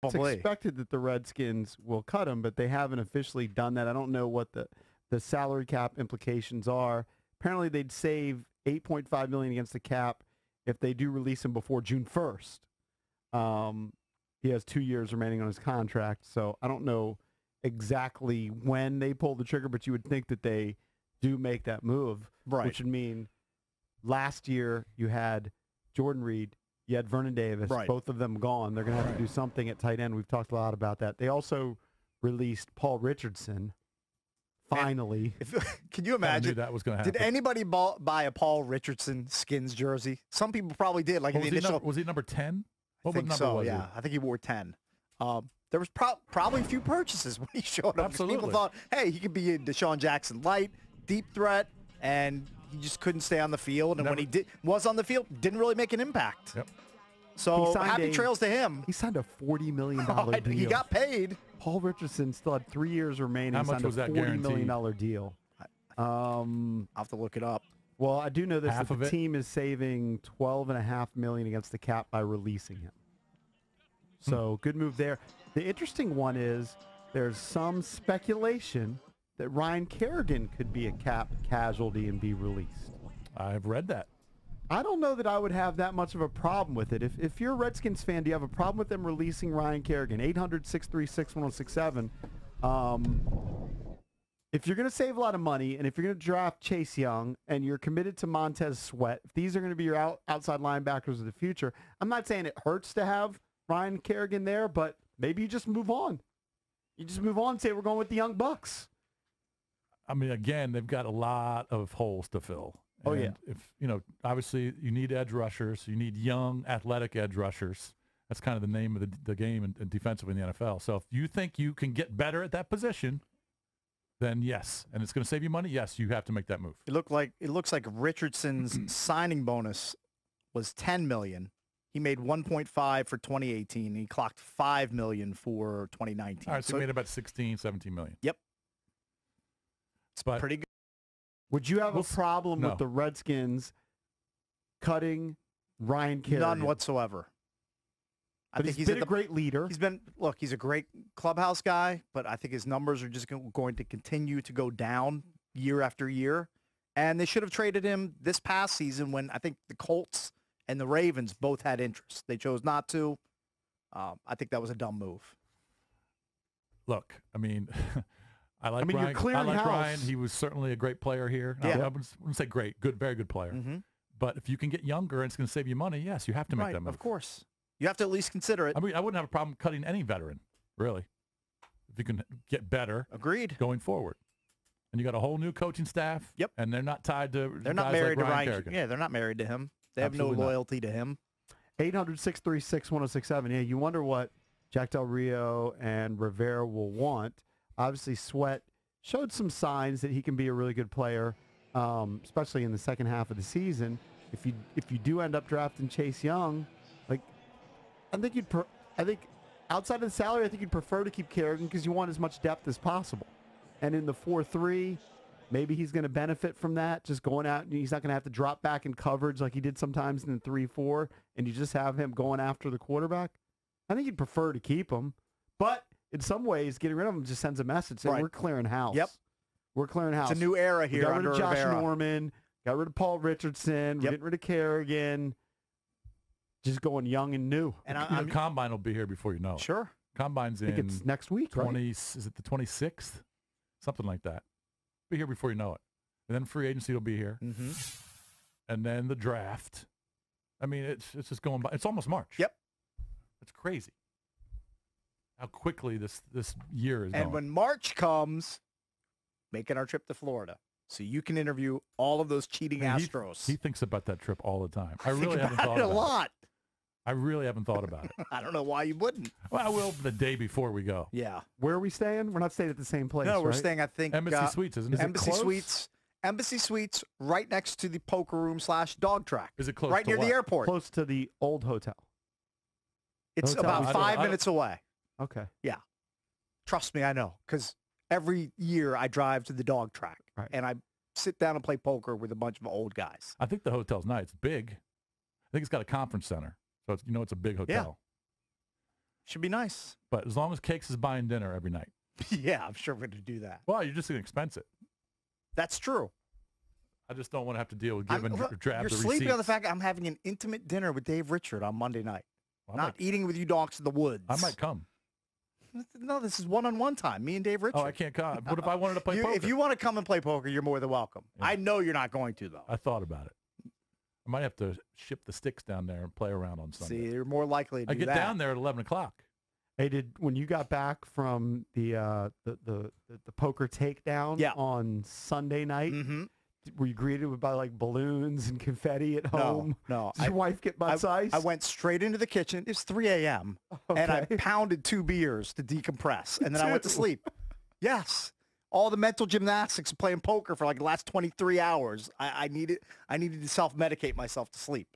It's expected that the Redskins will cut him, but they haven't officially done that. I don't know what the salary cap implications are. Apparently, they'd save $8.5 million against the cap if they do release him before June 1st. He has 2 years remaining on his contract, so I don't know exactly when they pull the trigger, but you would think that they do make that move, right? Which would mean last year you had Jordan Reed, you had Vernon Davis, right. Both of them gone. They're going to have to do something at tight end. We've talked a lot about that. They also released Paul Richardson. Finally. Can you imagine? I knew that was going to happen. Did anybody buy a Paul Richardson Skins jersey? Some people probably did. Like was, was he number 10? I think so, yeah. I think he wore 10. There was probably a few purchases when he showed up. Absolutely. People thought, hey, he could be a Deshaun Jackson light, deep threat, and he just couldn't stay on the field. And when he was on the field, didn't really make an impact. Yep. So happy trails to him. He signed a $40 million deal. He got paid. Paul Richardson still had 3 years remaining. How much was that $40 million deal. I'll have to look it up. Well, I do know this, that the team is saving $12.5 million against the cap by releasing him. So good move there. The interesting one is there's some speculation that Ryan Kerrigan could be a cap casualty and be released. I've read that. I don't know that I would have that much of a problem with it. If you're a Redskins fan, do you have a problem with them releasing Ryan Kerrigan? 800-636-1067. If you're going to save a lot of money, and if you're going to draft Chase Young, and you're committed to Montez Sweat, if these are going to be your outside linebackers of the future, I'm not saying it hurts to have Ryan Kerrigan there, but maybe you just move on. You just move on and say we're going with the Young Bucks. I mean, again, they've got a lot of holes to fill. Oh, yeah. If obviously you need edge rushers. You need young, athletic edge rushers. That's kind of the name of the game and defensively in the NFL. So if you think you can get better at that position, then yes. And it's going to save you money, yes, you have to make that move. It looks like Richardson's signing bonus was $10 million. He made 1.5 for 2018. He clocked $5 million for 2019. All right, so he made about 16, 17 million. Yep. It's pretty good. Would you have a problem with the Redskins cutting Ryan Kerrigan? None whatsoever. I think he's been a great leader. He's a great clubhouse guy, but I think his numbers are just going to continue to go down year after year. And they should have traded him this past season when I think the Colts and the Ravens both had interest. They chose not to. I think that was a dumb move. Look, I mean, I like Ryan. You're clearing house. Ryan. He was certainly a great player here. Yeah. I wouldn't say great, good, very good player. Mm-hmm. But if you can get younger and it's going to save you money, yes, you have to make that move. Of course. You have to at least consider it. I mean, I wouldn't have a problem cutting any veteran, really, if you can get better. Agreed. Going forward. And you got a whole new coaching staff. Yep. And they're not tied to They're not married like to Ryan Kerrigan. Yeah, they're not married to him. They Absolutely have no loyalty to him. 800-636-1067. Yeah, you wonder what Jack Del Rio and Rivera will want. Obviously, Sweat showed some signs that he can be a really good player, especially in the second half of the season. If you do end up drafting Chase Young, like I think outside of the salary, I think you'd prefer to keep Kerrigan because you want as much depth as possible. And in the 4-3, maybe he's going to benefit from that, just going out, and he's not going to have to drop back in coverage like he did sometimes in the 3-4, and you just have him going after the quarterback. I think you'd prefer to keep him. But in some ways, getting rid of him just sends a message saying we're clearing house. Yep. We're clearing house. It's a new era here. We got rid under of Josh Rivera. Norman, got rid of Paul Richardson, we're getting rid of Kerrigan. Just going young and new. And the Combine will be here before you know it. Sure. Combine's I think it's next week, right? Is it the 26th? Something like that. Be here before you know it. And then free agency will be here. Mm-hmm. And then the draft. I mean, it's just going by. It's almost March. Yep. It's crazy how quickly this year is going. And when March comes, making our trip to Florida. So you can interview all of those cheating Astros. He thinks about that trip all the time. I think really haven't thought it about a lot. it. I really haven't thought about it. I don't know why you wouldn't. Well, I will the day before we go. Yeah. Where are we staying? We're not staying at the same place, No, we're right? staying, I think, Embassy Suites, isn't it? Embassy Suites. Embassy Suites right next to the poker room / dog track. Is it close right to near what? the airport. Close to the old hotel. It's Hotel. about 5 minutes away. Okay. Yeah. Trust me, I know. Because every year I drive to the dog track. Right. And I sit down and play poker with a bunch of old guys. I think the hotel's nice. It's big. I think it's got a conference center. So it's a big hotel. Should be nice. But as long as Cakes is buying dinner every night. Yeah, I'm sure we're going to do that. Well, you're just going to expense it. That's true. I just don't want to have to deal with giving You're drab the sleeping on the receipts. fact I'm having an intimate dinner with Dave Richard on Monday night. Well, Not eating with you dogs in the woods. I might come. No, this is one-on-one time. Me and Dave Richard. Oh, I can't come. What if I wanted to play poker? If you want to come and play poker, you're more than welcome. Yeah. I know you're not going to, though. I thought about it. I might have to ship the sticks down there and play around on Sunday. See, you're more likely to do I get that. down there at 11 o'clock. Hey, when you got back from the poker takedown Yeah. on Sunday night, Mm-hmm. were you greeted by like balloons and confetti at home? No. Did your wife get butts ice? I went straight into the kitchen. It's 3 a.m. And I Okay. pounded 2 beers to decompress. And then I went to sleep. Yes. All the mental gymnastics of playing poker for like the last 23 hours. I needed to self-medicate myself to sleep.